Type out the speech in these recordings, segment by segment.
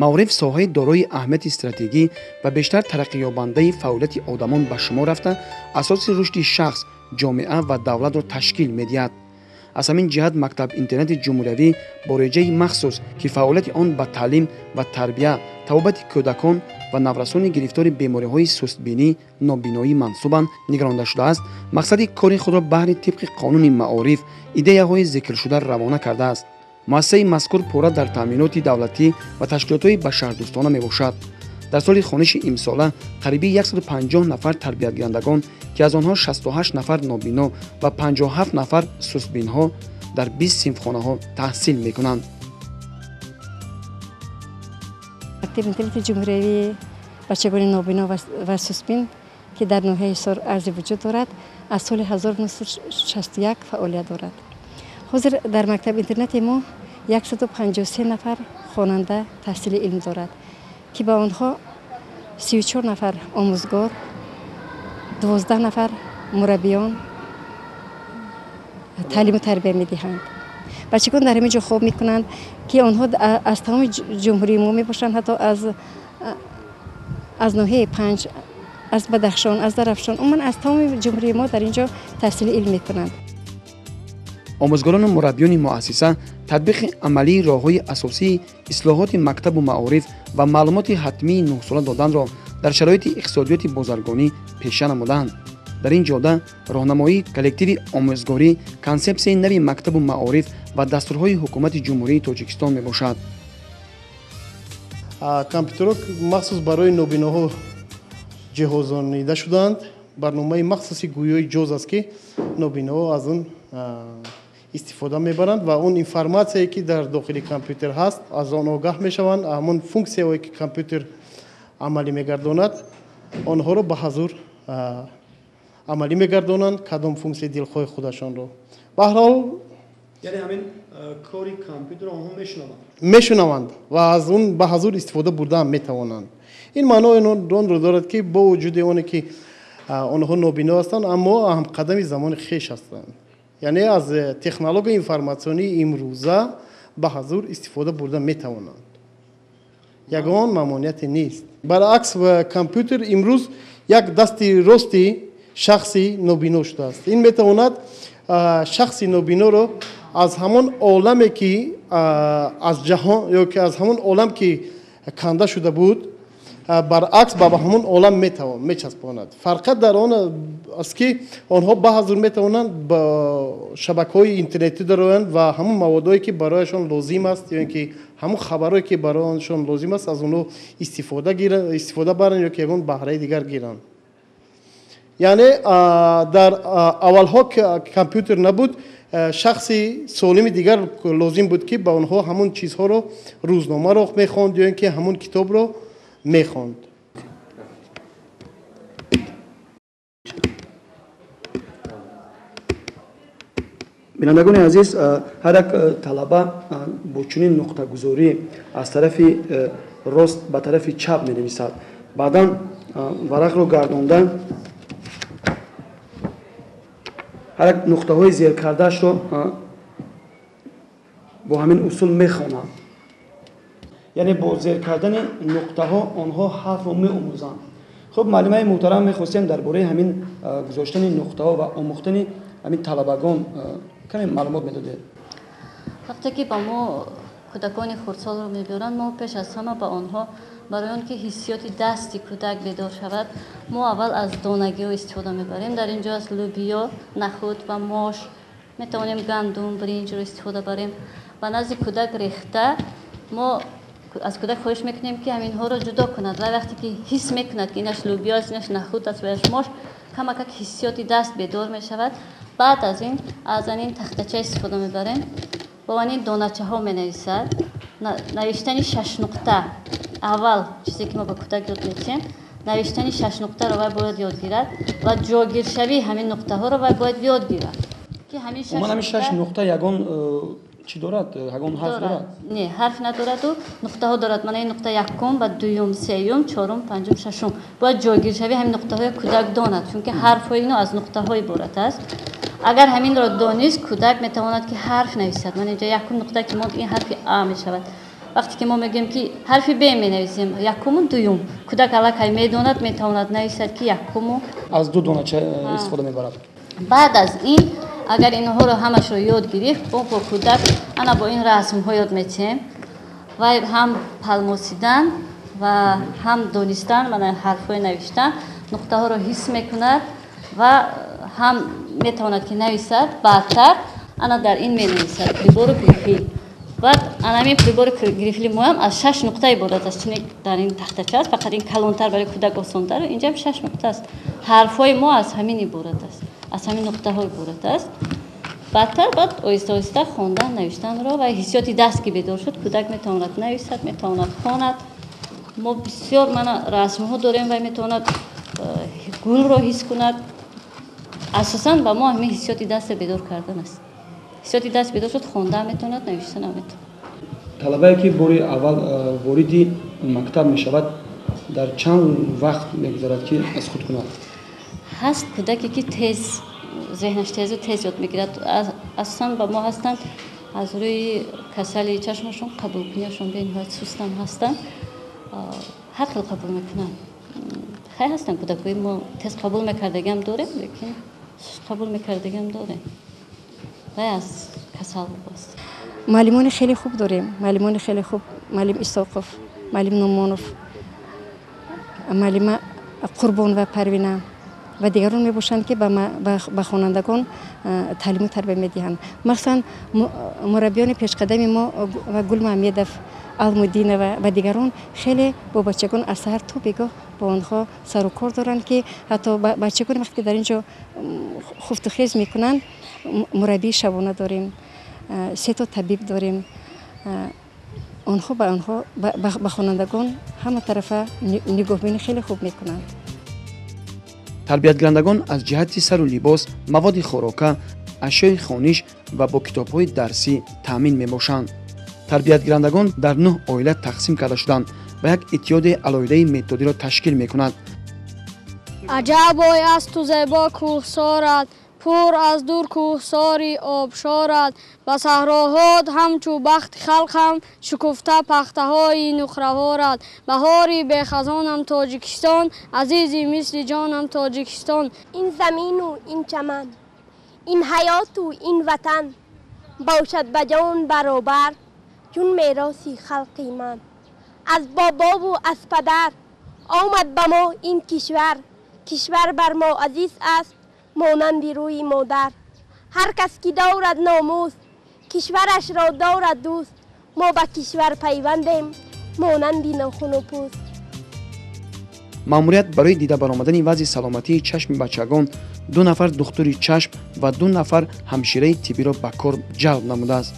маориф соҳаи дорои аҳамияти стратегӣ ва бештар тараққиёбандаи фаъолияти одамон ба шумор рафта, асоси рушди шахс, ҷомеа ва давлатро ташкил медиҳад. аз ҳамин ҷиҳат мактаб интернати ҷумҳуриявӣ бо реҷаи махсус ки фаъолияти он ба таълим ва тарбия, табобати кӯдакон ва наврасони гирифтори бемориҳои сустбинӣ, нобиноӣ мансубанд, нигаронда шудааст, мақсади кори худро баҳри тибқи қонуни маориф, идеяҳои зикршуда равона кардааст. муассисаи мазкур пора дар таъминоти давлатӣ ва ташкилотҳои башардӯстона мебошад. дар соли хониши имсола қариби 150 нафар тарбиятгирандагон ки аз онҳо 68 нафар нобино ва 57 нафар сустбинҳо дар 20 синфхонаҳо таҳсил мекунанд. мактаби интернати ҷумҳуриявии бачагони нобино ва сустбин ки дар ноҳияи Ҳисор арзи вуҷуд дорад, аз соли 1961 фаъолият дорад. ҳозир дар мактаби интернати мо 153 нафар хонанда таҳсили илм дорад ки ба онҳо 34 нафар омӯзгор, 12 нафар мураббиён таълиму тарбия медиҳанд. бачагон дар ҳамин ҷо хоб мекунанд ки онҳо аз тамоми ҷумҳурии мо мебошанд, ҳатто аз ноҳияи Панҷ, аз Бадахшон, аз Зарафшон, умуман аз тамоми ҷумҳурии мо дар ин ҷо таҳсили илм мекунанд. омӯзгорону мураббиёни муассиса татбиқи амалии роҳҳои асосии ислоҳоти мактабу маориф ва маълумоти ҳатмии 9 сола доданро дар шароити иқтисодиёти бозаргонӣ пеша намуданд. дар ин ҷода роҳнамоии коллективи омӯзгорӣ, консепсияи нави мактабу маориф ва дастурҳои ҳукумати ҷумҳурии Тоҷикистон мебошад. компютерҳо махсус барои нобиноҳо ҷиҳозонида шуданд. барномаи махсуси гӯёи ҷоз аст ки нобиноҳо аз он истифода мебаранд ва он информатсияе ки дар дохили компютер ҳаст, аз он огаҳ мешаванд. ҳамон функсияҳое ки компютер амалӣ мегардонад, онҳоро ба ҳазур амалӣ мегардонанд, кадом функсияи дилхоҳи худашонро. баҳрҳол яъне ҳамин кори компютер онҳо мешунаванд ва аз он ба ҳазур истифода бурда ҳам метавонанд. ин маънои онро дорад ки бо вуҷуди оне ки онҳо нобино ҳастанд, аммо аҳамқадами замони хеш ҳастанд. яъне аз технологияи информатсионии имрӯза ба ҳазур истифода бурда метавонанд. ягон маъмунияте нест. баръакс компютер имрӯз як дасти рости шахси нобино шудааст. ин метавонад шахси нобиноро аз ҳамон оламе ки аз ҷаҳон ё ки аз ҳамон олам ки канда шуда буд, баръакс ба ҳамон олам мечаспонад. фарқат дар он аст ки онҳо ба ҳазур метавонанд ба шабакаҳои интернетӣ дароянд ва ҳамон маводое ки барояшон лозим аст ё ки ҳамон хабарое ки барояшон лозим аст, аз онҳо истифода баранд ё ки ягон баҳраи дигар гиранд. яъне дар аввалҳо компютер набуд, шахси солими дигар лозим буд ки ба онҳо ҳамон чизҳоро, рӯзномаро мехонд ё ки ҳамон китобро мехонд. бинандагони азиз, ҳар як талаба бо чунин нуқтагузорӣ аз тарафи рост ба тарафи чап менависад. баъдан варақро гардонда ҳар як нуқтаҳои зеркардаашро бо ҳамин усул мехонад. яъне бо зер кардани нуқтаҳо онҳо ҳарфро меомӯзанд. хуб, маълимаи муҳтарам, мехостем дар бораи ҳамин гузоштани нуқтаҳо ва омӯхтани ҳамин талабагон каме маълумот медодед. вақте ки ба мо кӯдакони хурдсолро мебиёранд, мо пеш аз ҳама ба онҳо барои он ки ҳиссиёти дасти кӯдак бедор шавад, мо аввал аз донагиҳо истифода мебарем. дар ин ҷо аз лӯбиё, нахӯд ва мош, метавонем гандум, бринҷро истифода барем. ба назди кӯдак рехта мо аз кӯдак хоҳиш мекунем ки ҳаминҳоро ҷудо кунад. ва вақте ки ҳис мекунад ки инаш лӯбиё аст, инаш нахӯд аст ва инаш мош, камакак ҳиссиёти даст бедор мешавад. баъд аз ин аз анин тахтача истифода мебарем. бо анин доначаҳо менависад. навиштани 6 нуқта, аввал чизе ки мо ба кӯдак ёд медиҳем, навиштани 6 нуқтаро вай бояд ёд гирад ва ҷогиршавии ҳамин нуқтаҳоро вай бояд ёд гирад. ки ҳамин 6 нуқта ягон чӣ дорад? ягон ҳарф дорад? Не, ҳарф надораду, нуқтаҳо дорад. Мана ин нуқта якум, ба дуюм, сеюм, чорум, панҷум, шашум. Бояд ҷойгиршавӣ ҳамин нуқтаҳои кӯдак донад, чунки ҳарфҳои ино аз нуқтаҳо иборат аст. агар ҳаминро донист, кӯдак метавонад ки ҳарф нависад. Ман инҷа якум нуқта ки монд, ин ҳарфи А мешавад. وقتی که ما میگیم که حرف ب مینویسیم یکم و دوم کودک الکی میداند میتواند نویسد که یکم از دو دانچه استفاده میبرد. بعد از این اگر اینها رو همش رو یاد گرفت با کودک انا با این رسم ها یاد میتیم و هم پلموسیدن و هم دونستن من حرف های نوشتن نقطه ها رو حس میکند و هم میتواند که نویسد. بعدتر انا در این مینویسد پریبور گریفلی. بعد انمی پریبور گریفلی ما هم از 6 نقطه عبارت است. چون در این تختچه است فقط این کلانتر برای کودک آسان‌تر. اینجا هم 6 نقطه است. حرفای ما از همین عبارت است، از همین نقطه ها عبارت است. بعد آهسته آهسته خواندن نوشتن را و حسیات دست که بیدار شد کودک میتواند نویسد، میتواند خواند. ما بسیار رسم ها داریم و میتواند گل را حس کند. اساساً با ما همین حسیات دست بیدار کردن است. حسیات دست بیدار شد خواندن میتواند، نوشتن هم میتواند. طلبه که باری اول واردی مکتب میشود در چند وقت میگذارد که از خود کند؟ هست کودکی که تیز ذهنش تیز یاد میگیرد. اصلا با ما هستند از روی کسل چشمشون قبول کنیشون به نهایت سوستم هستند. هر خیلی قبول میکنن. خیلی هستند کودکای ما تیز قبول میکردگیم داریم لیکن قبول میکردگیم داریم و از کسل باست. معلمان خیلی خوب داریم. معلمان خیلی خوب، معلم استوقف، معلم نومانوف، معلم قربان و پروینه و دیگران میباشند که به خوانندگان تعلیم و تربیت میدهند. مثلا مربیان پیشقدم ما و گل محمدیف، المدین و دیگران خیلی با بچگان از سحر تا بیگاه با آنها سر و کار دارند که حتی بچگان وقتی در اینجا خفت و خیز میکنند مربی شبانه داریم، 3 تا طبیب داریم. آنها به خوانندگان همه طرفه نگاهبینی خیلی خوب میکنند. تربیتگرندگان از جهت سر و لباس، مواد خوراکه، اشیاء خوانش و با کتاب‌های درسی تامین می‌باشند. تربیتگرندگان در 9 عائله تقسیم کرده شدند و یک اتحاد علاهده متدی را تشکیل می‌کنند. عجب است تو زیبا کوهسارت، پر از دور کوهساری آبشارت. به صحراها همچو بخت خلقم شکفته پخته های نخروارت. بهاری به خزانم تاجیکستان، عزیزی مثل جانم تاجیکستان. این زمین و این چمن، این حیات و این وطن باشد به جان برابر چون میراثی خلقی من. از بابا و از پدر آمد به ما این کشور بر ما عزیز است مانند روی مادر. هر کس که دارد ناموس کشورش را دارد دوست. ما به کشور پیوندیم مانند ناخن و پوست. ماموریت برای دیده برآمدن وضع سلامتی چشم بچگان 2 نفر دکتر چشم و 2 نفر همشیره طبی را به کار جلب نموده است.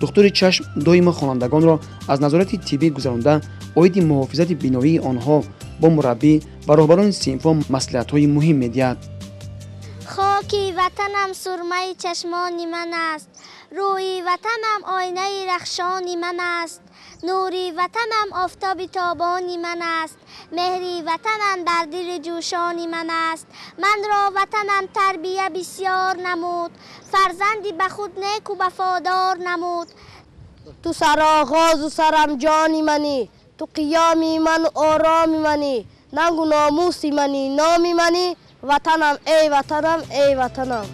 دکتر چشم دائما خوانندگان را از نظارت طبی گذرانده عاید محافظت بینایی آنها با مربی و راهبران صنف‌ها مصلحت‌های مهم می‌دهد. خاکی وطنم سرمه چشمان من است، روی وطنم آینه رخشان من است. نوری وطنم آفتاب تابان من است، مهری وطنم در دل جوشان من است. من را وطنم تربیت بسیار نمود، فرزندی به خود نیک و وفادار نمود. تو سرآغاز و سرانجامی منی، تو قیامی من آرامی منی. ننگ و ناموسی منی، نامی منی. وطنم ای وطنم ای وطنم.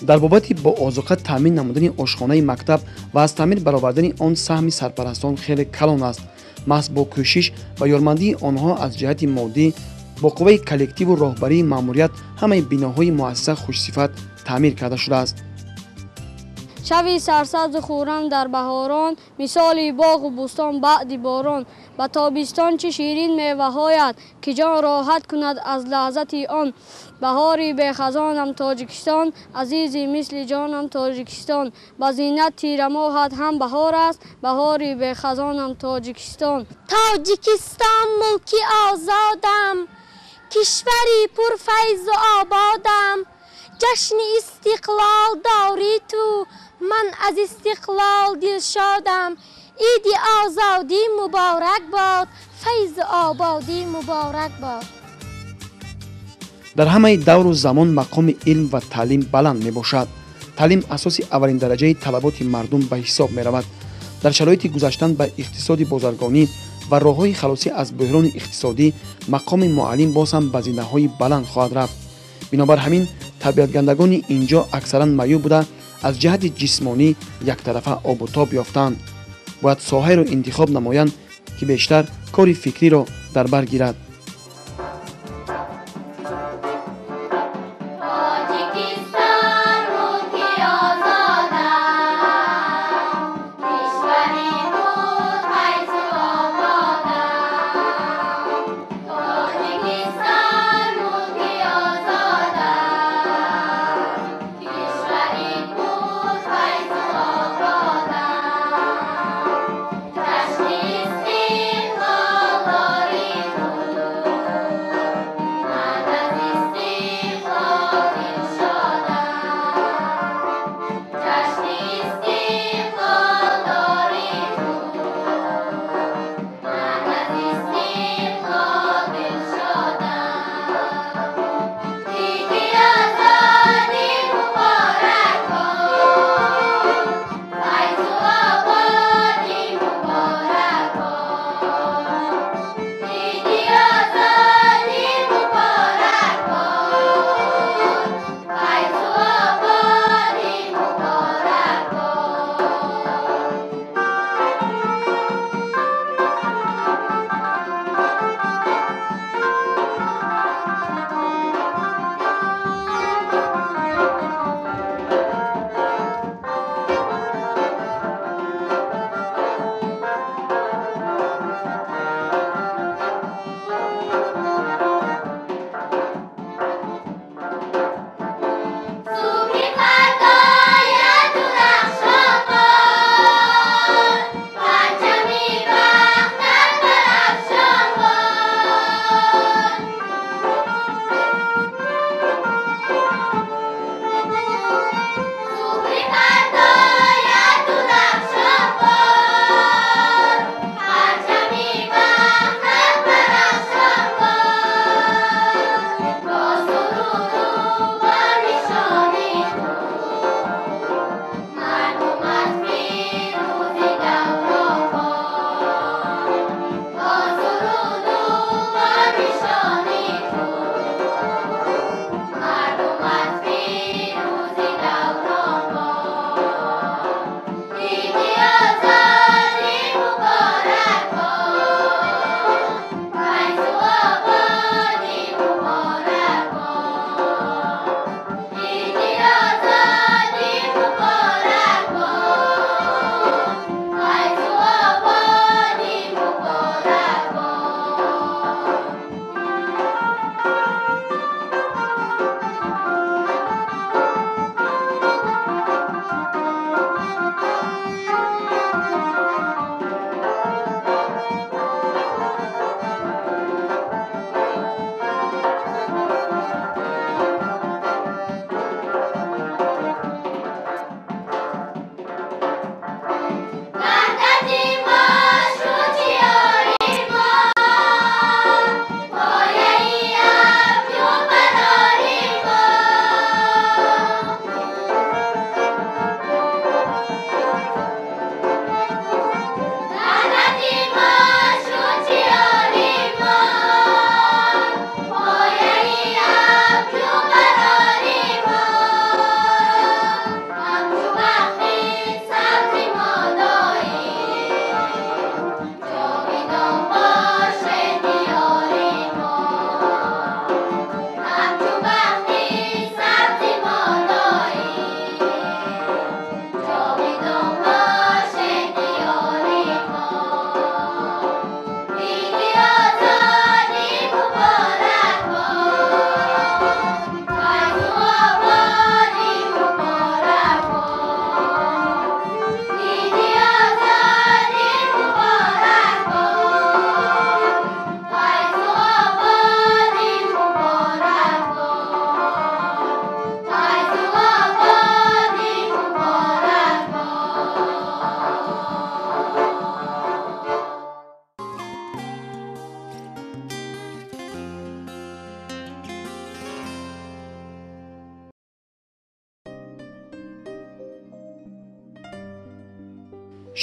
در بابت با آذوقه تامین نمودن آشخانه مکتب و از تعمیر برآوردن آن سهم سرپرستان خیلی کلان است. محض با کوشش و یارمندی آنها از جهت مادی با قوه کلکتیو و راهبری ماموریت همه بناهای مؤسسه خوشصفت تعمیر کرده شده است. شوی سرسبز خورم در بهاران، مثالی باغ و بستان بعد باران. به تابستان چه شیرین میوه‌هایت که جان راحت کند از لذت آن. بهاری به خزانم تاجیکستان، عزیزی مثل جانم تاجیکستان. به زینت تیر ماهت هم بهار است، بهاری به خزانم تاجیکستان. تاجیکستان ملکی آزادم، کشوری پر فیض و آبادم. جشن استقلال داری تو، من از استقلال دل شادم. عید آزادی مبارک باد، فیض آبادی مبارک باد. در همه دور و زمان مقام علم و تعلیم بلند می باشد. تعلیم اساس اولین درجه طلبات مردم به حساب می رود. در شرایط گذشتن به اقتصاد بازرگانی و راه‌های خلاصی از بحران اقتصادی مقام معلم باز هم به زینه‌های بلند خواهد رفت. بنابر همین تربیتگندگان اینجا اکثرا معیوب بوده از جهت جسمانی یک طرفه آب و تاب یافتند. باید ساحه را انتخاب نمایند که بیشتر کار فکری را در بر گیرد.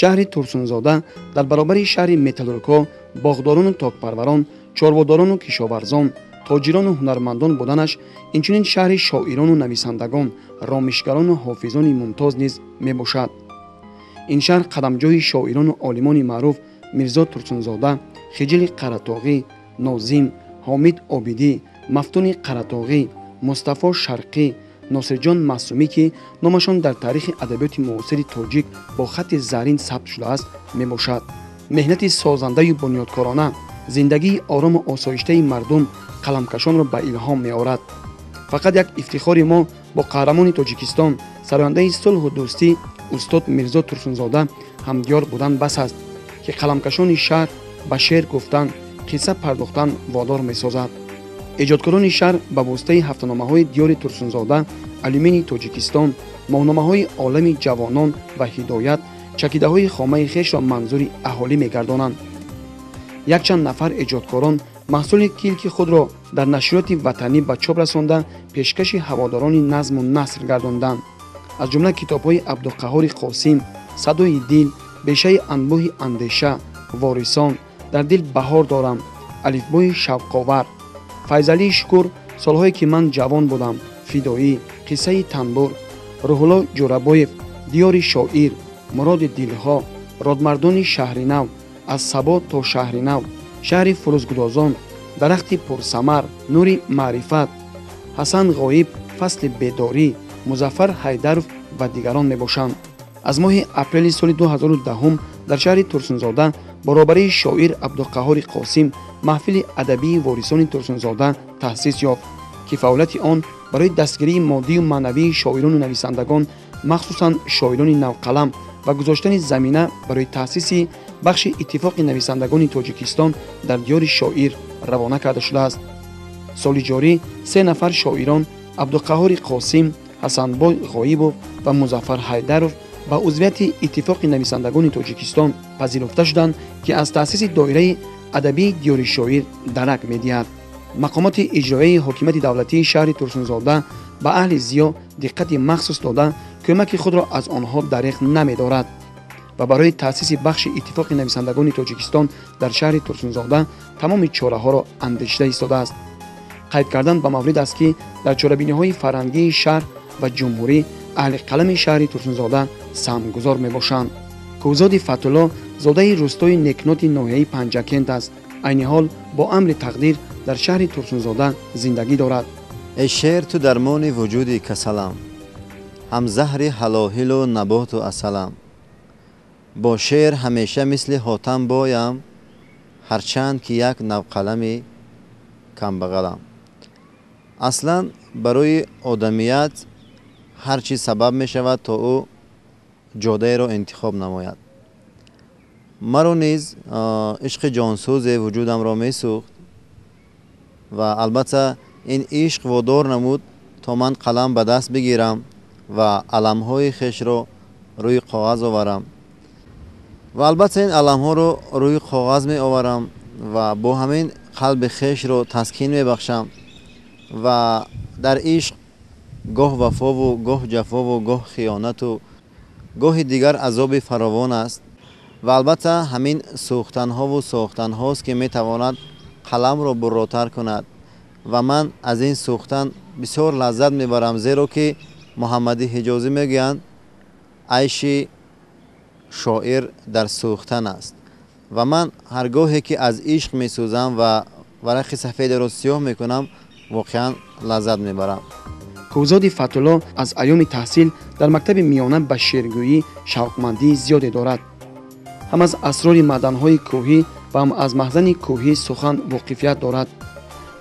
شهر ترسونزاده در برابر شهر متالورکا، باغداران و تاکپروران، چاروداران و کشاورزان، تاجران و هنرمندان بودنش، اینچنین شهر شاعران و نویسندگان، رامشگران و حافظان ممتاز نیز میباشد. این شهر قدمجوی شاعران و عالمان معروف میرزا ترسونزاده، خجل قرطاغی، ناظم، حامد عابدی، مفتون قرطاغی، مصطفی شرقی، ناصرجان معصومی که نامشان در تاریخ ادبیات معاصر تاجیک با خط زرین ثبت شده است میباشد. مهنت سازنده و بنیادکارانه، زندگی آرام و آسایشته مردم قلمکشان را به الهام می‌آورد. فقط یک افتخار ما با قهرمان تاجیکستان، سراینده صلح و دوستی استاد میرزا ترسونزاده همدیار بودن بس است که قلمکشان شهر به شعر گفتن، قصه پرداختن وادار می‌سازد. ایجادکاران شهر به واسطه هفته‌نامه‌های دیار ترسونزاده، علومین تاجیکستان، ماهنامه‌های عالم جوانان و هدایت، چکیده‌های خامه خویش را منظور اهالی می‌گردانند. یک چند نفر ایجادکاران محصول کلک خود را در نشریات وطنی به چاپ رسانده پیشکش هواداران نظم و نثر گرداندند. از جمله کتاب‌های عبدالقهار قاسم، صدای دل، بیشه انبوه اندیشه، وارثان، در دل بهار دارم، الفبای شوق‌آور، فیضعلی شکر، سالهایی که من جوان بودم، فدایی، قصه تنبور، روح‌الله جورابایف، دیار شاعر، مراد دلها، رادمردان شهر نو، از صبا تا شهر نو، شهر فروزگدازان، درخت پرثمر، نور معرفت، حسن غایب، فصل بیداری، مظفر حیدرов و دیگران میباشند. از ماه اپریل سال 2010 در شهر ترسونزاده برابری شاعر عبدالقهار قاسم محفل ادبی وارثان ترسونزاده تأسیس یافت که فعالیت آن برای دستگیری مادی و معنوی شاعران و نویسندگان، مخصوصاً شاعران نوقلم و گذاشتن زمینه برای تأسیس بخش اتفاق نویسندگان تاجیکستان در دیار شاعر روانه کرده شده است. سال جاری 3 نفر شاعران عبدالقهار قاسم، حسنبای غایبov و مظفر حیدرov با عضویت اتفاق نویسندگان تاجیکستان پذیرفته شدند که از تأسیس دایره ادبی دیار شاعر درک می‌دهد. مقامات اجرایی حکومت دولتی شهر ترسونزاده به اهل ضیا دقت مخصوص داده کمک خود را از آنها دریغ نمی‌دارد و برای تأسیس بخش اتفاق نویسندگان تاجیکستان در شهر ترسونزاده تمام چاره‌ها را اندیشیده ایستاده است. قید کردن به مورد است که در چاره‌بینی‌های فرهنگی شهر و جمهوری اهل قلم شهر ترسونزاده سهمگزار میباشند. کوزاد فتح‌الله زاده روستای نکنات ناحیه پنجکند است. عین حال با امر تقدیر در شهر ترسونزاده زندگی دارد. ای شعر تو درمان وجودی کسلم، هم زهر حلاهل و نبات و عسلم. با شعر همیشه مثل حاتم بایم، هرچند که یک نوقلمی کم بغلم. اصلا برای آدمیت هر چی سبب می شود تا او جاده را انتخاب نماید. مرا نیز عشق جانسوز وجودم را می سوخت و البته این عشق وادار نمود تا من قلم به دست بگیرم و علمهای خیش را روی کاغذ آورم و البته این علمها را روی کاغذ می آورم و با همین قلب خیش را تسکین می بخشم و در عشق گاه وفا و گاه جفا و گاه خیانت و گاه دیگر عذاب فراوان است و البته همین سوختن ها و ساختن هاست که می تواند قلم را براتر کند و من از این سوختن بسیار لذت می برم، زیرا که محمد حجازی می گویند عیش شاعر در سوختن است و من هرگاهی که از عشق می سوزم و ورق سفید را سیاه می کنم واقعا لذت می برم. کوزاد فتح‌الله از ایام تحصیل در مکتب میانه به شعرگویی شوقمندی زیادی دارد. هم از اسرار معدن‌های کوهی و هم از مخزن کوهی سخن واقفیت دارد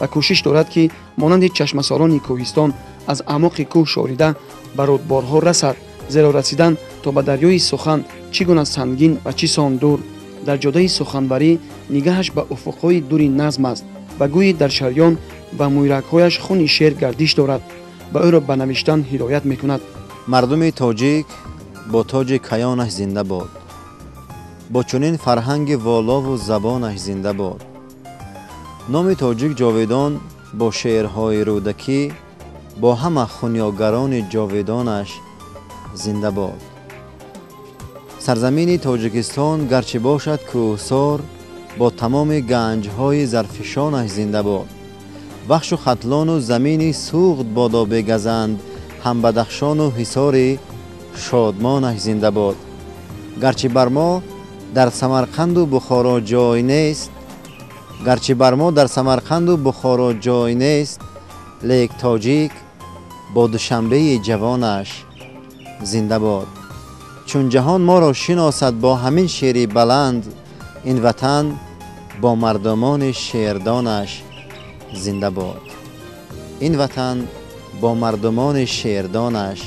و کوشش دارد که مانند چشمه‌ساران کوهستان از اعماق کوه شاریده به رودبارها رسد، زیرا رسیدن تا به دریای سخن چگونه سنگین و چی سان دور. در جاده سخنوری نگاهش به افق‌های دوری نظم است و گویی در شریان و مویرک‌هایش خون شعر گردش دارد و او را به نوشتن هدایت می‌کند. مردم تاجیک با تاج کیانش زنده باد، با چنین فرهنگ والا و زبانش زنده باد. نام تاجیک جاویدان با شعرهای رودکی، با همه خونیاگران جاویدانش زنده باد. سرزمین تاجیکستان گرچه باشد کوهسار با تمام گنج‌های زرفشانش زنده باد. بخش و ختلان و زمین سوخت بادا بگزند، هم بدخشان و حصار شادمانش زنده باد. گرچه بر ما در سمرقند و بخارا جای نیست، لیک تاجیک با دوشنبه جوانش زنده باد. چون جهان ما را شناسد با همین شعری بلند، این وطن با مردمان شعردانش زنده باد. این وطن با مردمان شعردانش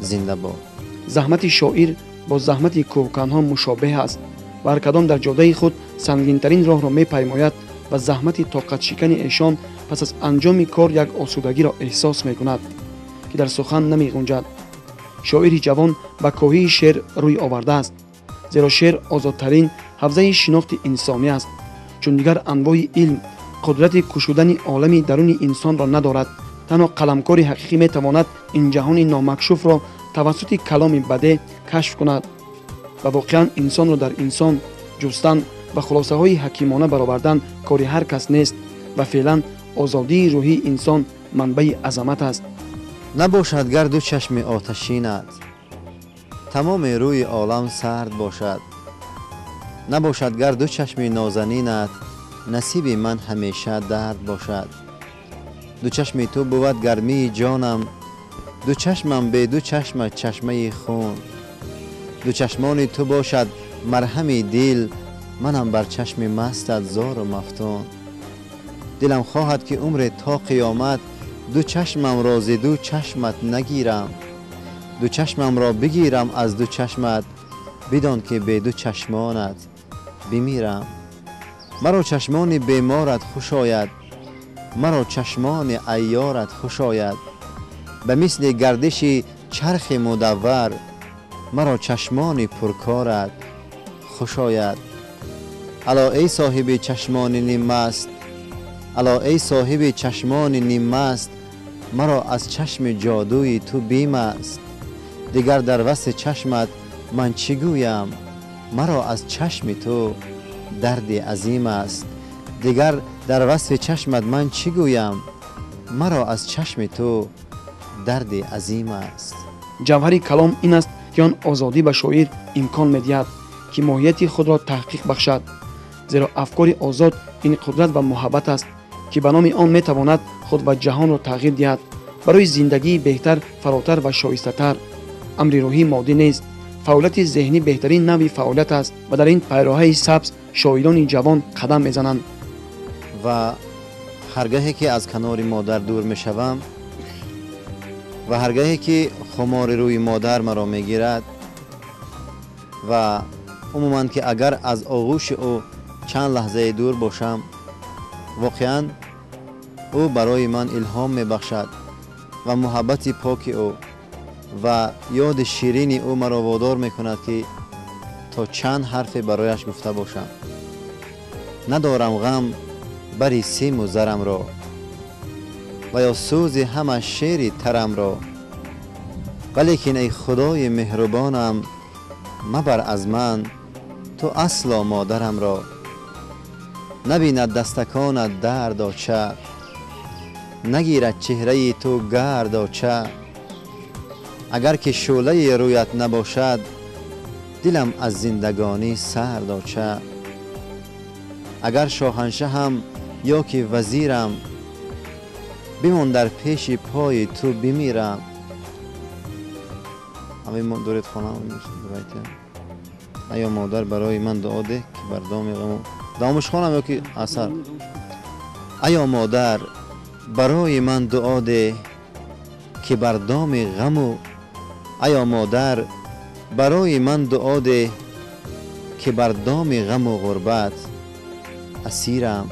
زنده باد. زحمت شاعر با زحمت کوهکانها مشابه است و هر کدام در جاده خود سنگین‌ترین راه را می‌پیماید و زحمت طاقت شکن ایشان پس از انجام کار یک آسودگی را احساس می‌کند که در سخن نمی‌گنجد. شاعری جوان به کوهی شعر روی آورده است، زیرا شعر آزادترین حوزه شناخت انسانی است، چون دیگر انواع علم قدرت کشودن عالم درون انسان را ندارد. تنها قلمکار حقیقی می‌تواند این جهان نامکشوف را توسط کلام بده کشف کند و واقعا انسان را در انسان جستن و خلاصه های حکیمانه برآوردن کاری هر کس نیست و فعلا آزادی روحی انسان منبع عظمت است. نباشد گر دو چشم آتشینت تمام روی عالم سرد باشد، نباشد گر دو چشم نازنینت نصیب من همیشه درد باشد. دو چشم تو بود گرمی جانم، دو چشمم به دو چشم چشمه خون. دو چشمان تو باشد مرهم دل، منم بر چشم مستت زار و مفتون. دلم خواهد که عمر تا قیامت دو چشمم را ز دو چشمت نگیرم، دو چشمم را بگیرم از دو چشمت، بدان که به دو چشمانت بمیرم. مرا چشمان بیمارت خوش آید، مرا چشمان عیارت خوش آید، به مثل گردش چرخ مدور مرا چشمان پرکارت خوش آید. الا ای صاحب چشمان نیم مست، الا ای صاحب چشمان نیم مست، مرا از چشم جادوی تو بیم است. دیگر در وصف چشمت من چی گویم، مرا از چشم تو درد عظیم است. دیگر در وصف چشمت من چی گویم، مرا از چشم تو درد عظیم است. جوهر کلام این است که آن آزادی به شاعر امکان می‌دهد که ماهیت خود را تحقیق بخشد، زیرا افکار آزاد این قدرت و محبت است که به نام آن می‌تواند خود و جهان را تغییر دهد برای زندگی بهتر، فراتر و شایسته‌تر. امر روحی مادی نیست، فعالیت ذهنی بهترین نوع فعالیت است و در این پیراهه سبز شاعران جوان قدم می‌زنند. و هرگاهی که از کنار مادر دور می‌شوم و هرگاهی که خمار روی مادر مرا میگیرد و عموماً که اگر از آغوش او چند لحظه دور باشم، واقعاً او برای من الهام میبخشد و محبت پاک او و یاد شیرین او مرا وادار میکند که تا چند حرف برایش گفته باشم. ندارم غم بری سیم و زرم را و یا سوز همه شیر ترم را، ولیکن ای خدای مهربانم مبر از من تو اصلا مادرم را. نبیند دستکانت درد چه، نگیرد چهره تو گرد چه. اگر که شعله رویت نباشد دلم از زندگانی سرد چه. اگر شاهنشه هم یا که وزیرم بمان در پیش پای تو بمیرم. همین دورت خانم میشه. ایا مادر برای من دعا ده که بر دام غم دامش خانم یا که اثر. ایا مادر برای من دعا ده که بر دام غم، ایا مادر برای من دعا ده که بر دام غم و غربت اسیرم.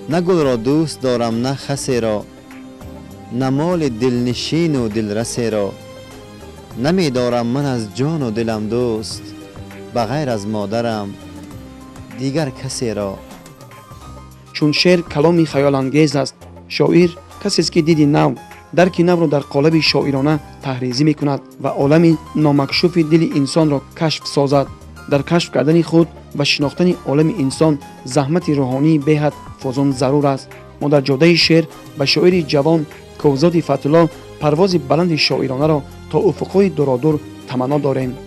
نه گل را دوست دارم نه خسی را، نه مال دلنشین و دلرسی را. نمی دارم من از جان و دلم دوست، بغیر از مادرم دیگر کسی را. چون شعر کلامی خیال انگیز است، شاعر کسی است که دیدی نو درک نو را در قالب شاعرانه تحریزی می کند و عالم نامکشوف دل انسان را کشف سازد. در کشف کردن خود و شناختن عالم انسان زحمت روحانی بهت فزون ضرور است. ما در جاده شعر به شاعر جوان کوزاد فتح‌الله پرواز بلند شاعرانه را تا افقهای دورادور تمنا داریم.